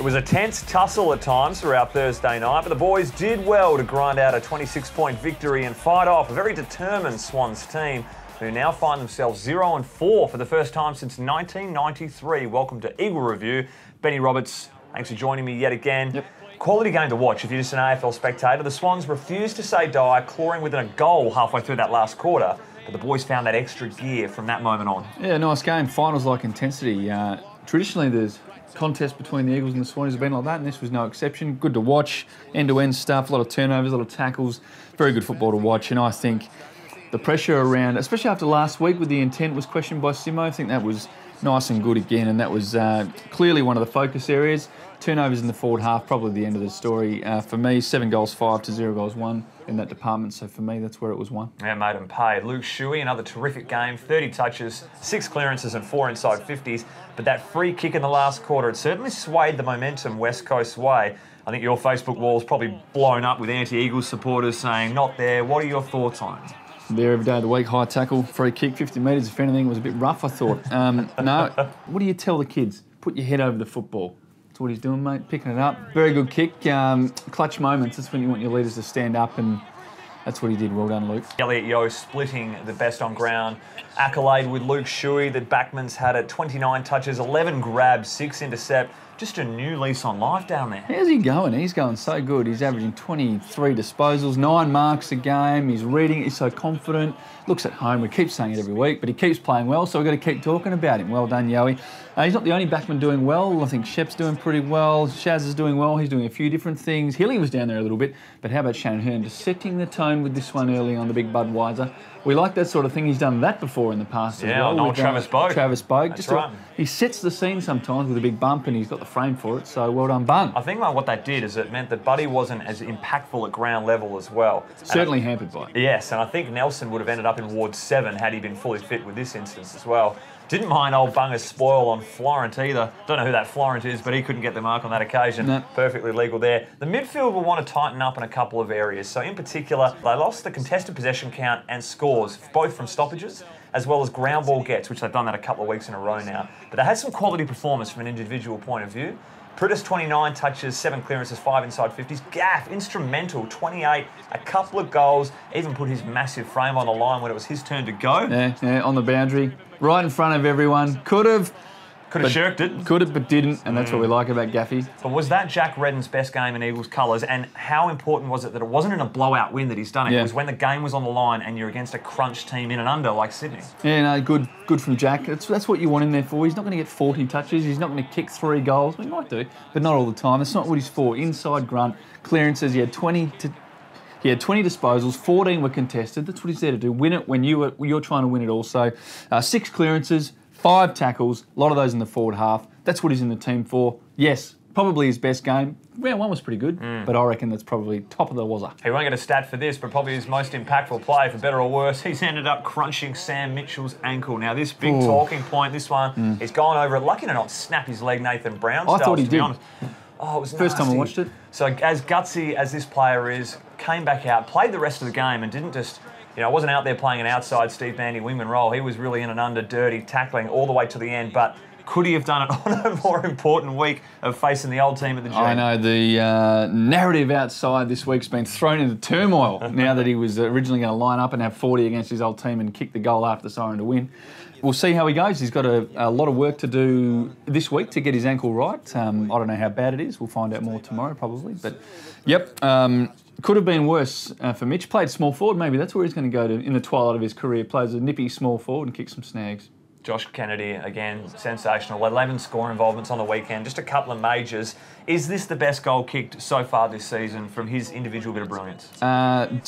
was a tense tussle at times throughout Thursday night, but the boys did well to grind out a 26-point victory and fight off a very determined Swans team who now find themselves 0-4 for the first time since 1993. Welcome to Eagle Review. Benny Roberts, thanks for joining me yet again. Yep. Quality game to watch if you're just an AFL spectator. The Swans refused to say die, clawing within a goal halfway through that last quarter, but the boys found that extra gear from that moment on. Yeah, nice game. Finals-like intensity. Traditionally, there's contests between the Eagles and the Swans have been like that, and this was no exception. Good to watch, end-to-end stuff, a lot of turnovers, a lot of tackles. Very good football to watch, and I think the pressure around, especially after last week with the intent was questioned by Simo, I think that was nice and good again, and that was clearly one of the focus areas. Turnovers in the forward half, probably the end of the story. For me, 7 goals 5 to 0 goals 1 in that department, so for me, that's where it was won. Yeah, made him pay. Luke Shuey, another terrific game, 30 touches, 6 clearances and 4 inside 50s, but that free kick in the last quarter, it certainly swayed the momentum West Coast way. I think your Facebook wall's probably blown up with anti-Eagles supporters saying, not there. What are your thoughts on it? There every day of the week, high tackle, free kick, 50 metres. If anything, it was a bit rough, I thought. No, what do you tell the kids? Put your head over the football. That's what he's doing, mate, picking it up. Very good kick. Clutch moments, that's when you want your leaders to stand up, and that's what he did. Well done, Luke. Elliot Yeo splitting the best on ground accolade with Luke Shuey. The backman's had it 29 touches, 11 grabs, 6 intercept. Just a new lease on life down there. How's he going? He's going so good. He's averaging 23 disposals, 9 marks a game. He's reading it. He's so confident. Looks at home. We keep saying it every week, but he keeps playing well, so we've got to keep talking about him. Well done, Yoey. He's not the only backman doing well. I think Shep's doing pretty well. Shaz is doing well. He's doing a few different things. Hilly was down there a little bit, but how about Shannon Hearn just setting the tone with this one early on the big Budweiser? We like that sort of thing. He's done that before in the past as well. Yeah, Travis Boak. Travis Boak. That's right. He sets the scene sometimes with a big bump, and he's got the frame for it, so well done, Bun. I think what that did is it meant that Buddy wasn't as impactful at ground level as well. Certainly hampered by it. Yes, and I think Nelson would have ended up in Ward 7 had he been fully fit with this instance as well. Didn't mind old Bunga's spoil on Florent either. Don't know who that Florent is, but he couldn't get the mark on that occasion. No. Perfectly legal there. The midfield will want to tighten up in a couple of areas. So in particular, they lost the contested possession count and scores, both from stoppages as well as ground ball gets, which they've done that a couple of weeks in a row now. But they had some quality performance from an individual point of view. Pritis, 29 touches, 7 clearances, 5 inside 50s. Gaff, instrumental, 28, a couple of goals, even put his massive frame on the line when it was his turn to go. Yeah, on the boundary, right in front of everyone. Could have shirked it. Could have, but didn't, and that's what we like about Gaffy. But was that Jack Redden's best game in Eagles colours, and how important was it that it wasn't in a blowout win that he's done it? Yeah. It was when the game was on the line and you're against a crunch team in and under like Sydney. Yeah, no, good from Jack. That's what you want him there for. He's not going to get 40 touches. He's not going to kick 3 goals. He might do, but not all the time. That's not what he's for. Inside grunt, clearances. He had 20 disposals, 14 were contested. That's what he's there to do. Win it when you're trying to win it also. 6 clearances, 5 tackles, a lot of those in the forward half. That's what he's in the team for. Yes, probably his best game. Round 1 was pretty good, but I reckon that's probably top of the wazza. He won't get a stat for this, but probably his most impactful play, for better or worse, he's ended up crunching Sam Mitchell's ankle. Now, this big talking point, this one, he's gone over it. Lucky to not snap his leg, Nathan Brown. I thought he did. Honest. Oh, it was First time I watched it. So as gutsy as this player is, came back out, played the rest of the game and didn't just, wasn't out there playing an outside Steve Bandy wingman role. He was really in and under, dirty, tackling all the way to the end. But could he have done it on a more important week of facing the old team at the gym? I know, the narrative outside this week's been thrown into turmoil now that he was originally going to line up and have 40 against his old team and kick the goal after the siren to win. We'll see how he goes. He's got a lot of work to do this week to get his ankle right. I don't know how bad it is. We'll find out more tomorrow probably. But, yep, could have been worse for Mitch. Played small forward. Maybe that's where he's going to go to in the twilight of his career. Plays a nippy small forward and kicks some snags. Josh Kennedy, again, sensational. 11 score involvements on the weekend, just a couple of majors. Is this the best goal kicked so far this season from his individual bit of brilliance?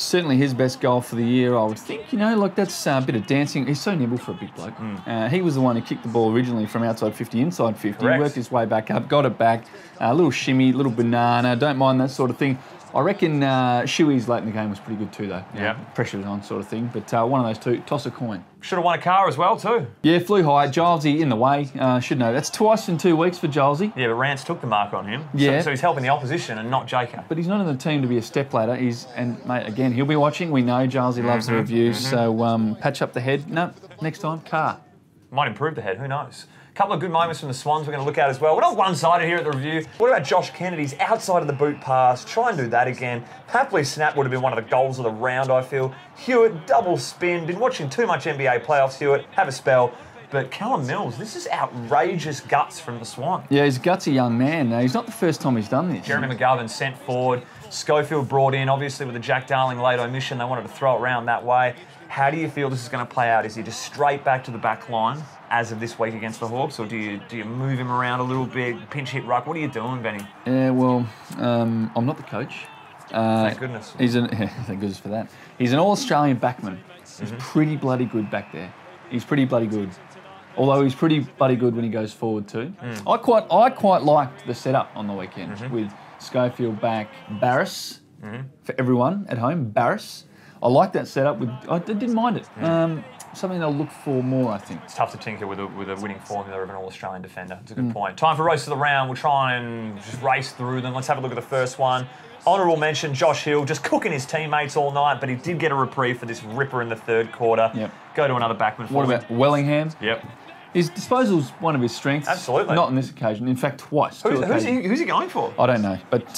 Certainly his best goal for the year, I would think. That's a bit of dancing. He's so nimble for a big bloke. He was the one who kicked the ball originally from outside 50, inside 50. Correct. He worked his way back up, got it back. A little shimmy, little banana. Don't mind that sort of thing. I reckon Shuey's late in the game was pretty good too, though. Yeah. Pressure's on sort of thing. But one of those two, toss a coin. Should have won a car as well, too. Yeah, flew high. Gilesy in the way. Should know. That's twice in 2 weeks for Gilesy. Yeah, but Rance took the mark on him. Yeah. So he's helping the opposition and not Jacob. But he's not in the team to be a stepladder. And mate, again, he'll be watching. We know Gilesy loves the reviews. So patch up the head. No, next time, car. Might improve the head, who knows? A couple of good moments from the Swans we're going to look at as well. We're not one-sided here at the review. What about Josh Kennedy's outside of the boot pass? Try and do that again. Papley's snap would have been one of the goals of the round, I feel. Hewitt, double spin. Been watching too much NBA playoffs, Hewitt. Have a spell. But Callum Mills, this is outrageous guts from the Swan. Yeah, he's a gutsy young man. He's not the first time he's done this. Jeremy McGovern sent forward. Schofield brought in, obviously with the Jack Darling late omission. They wanted to throw it around that way. How do you feel this is going to play out? Is he just straight back to the back line as of this week against the Hawks, or do you move him around a little bit, pinch hit ruck? What are you doing, Benny? Yeah, well, I'm not the coach. Thank goodness. Thank goodness for that. He's an All-Australian backman. He's pretty bloody good back there. He's pretty bloody good. Although he's pretty bloody good when he goes forward too. I quite liked the setup on the weekend with Schofield back, Barris for everyone at home. Barris. I like that setup. I didn't mind it. Something they'll look for more, I think. It's tough to tinker with a winning formula of an All-Australian defender. It's a good point. Time for roast of the round. We'll try and just race through them. Let's have a look at the first one. Honourable mention, Josh Hill, just cooking his teammates all night, but he did get a reprieve for this ripper in the third quarter. Yep. Go to another backman for What him. about Wellingham? Yep. His disposal's one of his strengths. Absolutely. Not on this occasion. In fact, twice. Who's he going for? I don't know, but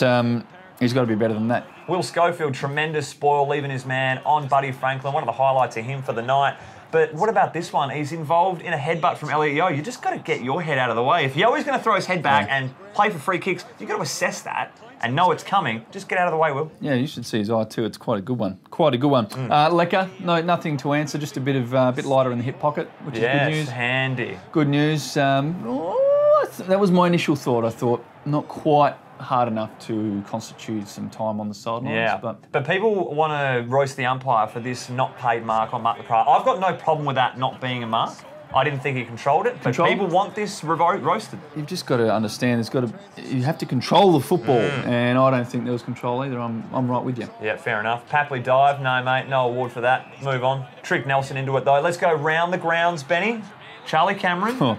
he's got to be better than that. Will Schofield, tremendous spoil, leaving his man on Buddy Franklin. One of the highlights of him for the night. But what about this one? He's involved in a headbutt from Elliot Yeo. You just got to get your head out of the way. If Yeo is going to throw his head back and play for free kicks, you've got to assess that and know it's coming. Just get out of the way, Will. Yeah, you should see his eye too. It's quite a good one. Quite a good one. Lecker, no, nothing to answer. Just a bit lighter in the hip pocket, which is good news. Handy. Good news. That was my initial thought. I thought not quite hard enough to constitute some time on the sidelines. Yeah, but people want to roast the umpire for this not paid mark on Mark McGrath. I've got no problem with that not being a mark. I didn't think he controlled it, but people want this roasted. You've just got to understand. You have to control the football, and I don't think there was control either. I'm right with you. Yeah, fair enough. Papley dive, no mate, no award for that. Move on. Trick Nelson into it though. Let's go round the grounds, Benny. Charlie Cameron. Oh.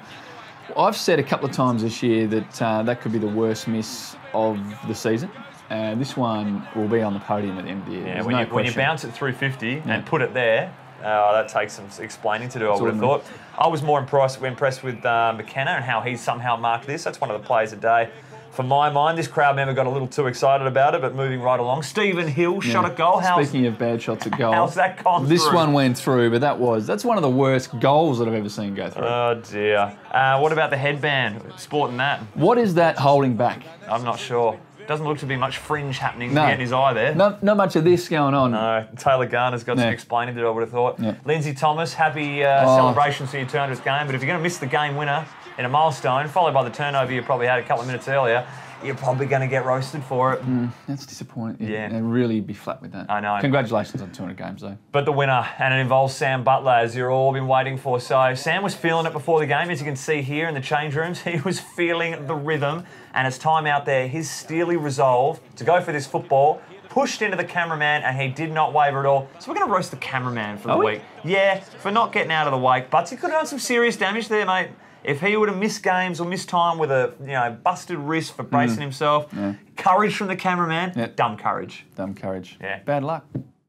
I've said a couple of times this year that that could be the worst miss of the season. And this one will be on the podium at the end of the year. Yeah, when you bounce it through 50 and put it there, that takes some explaining to do, I would have thought. I was more impressed with McKenna and how he's somehow marked this. That's one of the plays a day. For my mind, this crowd member got a little too excited about it, but moving right along. Stephen Hill shot a goal. Speaking of bad shots at goal, how's that gone This through? one went through, but that's one of the worst goals that I've ever seen go through. Oh, dear. What about the headband? Sporting that? What is that holding back? I'm not sure. Doesn't look to be much fringe happening to get in his eye there. Not much of this going on. No, Taylor Garner's got some explaining to do, I would have thought. Yeah. Lindsay Thomas, happy celebrations for your turn to this game, but if you're going to miss the game winner in a milestone, followed by the turnover you probably had a couple of minutes earlier, you're probably going to get roasted for it. That's disappointing. Yeah. And really be flat with that. I know. Congratulations on 200 games, though. But the winner, and it involves Sam Butler, as you've all been waiting for. So Sam was feeling it before the game, as you can see here in the change rooms. He was feeling the rhythm, and it's time out there. His steely resolve to go for this football pushed into the cameraman, and he did not waver at all. So we're going to roast the cameraman for the week. Yeah, for not getting out of the wake. But he could have done some serious damage there, mate. If he would have missed games or missed time with a busted wrist for bracing himself, courage from the cameraman, dumb courage. Dumb courage. Yeah. Bad luck.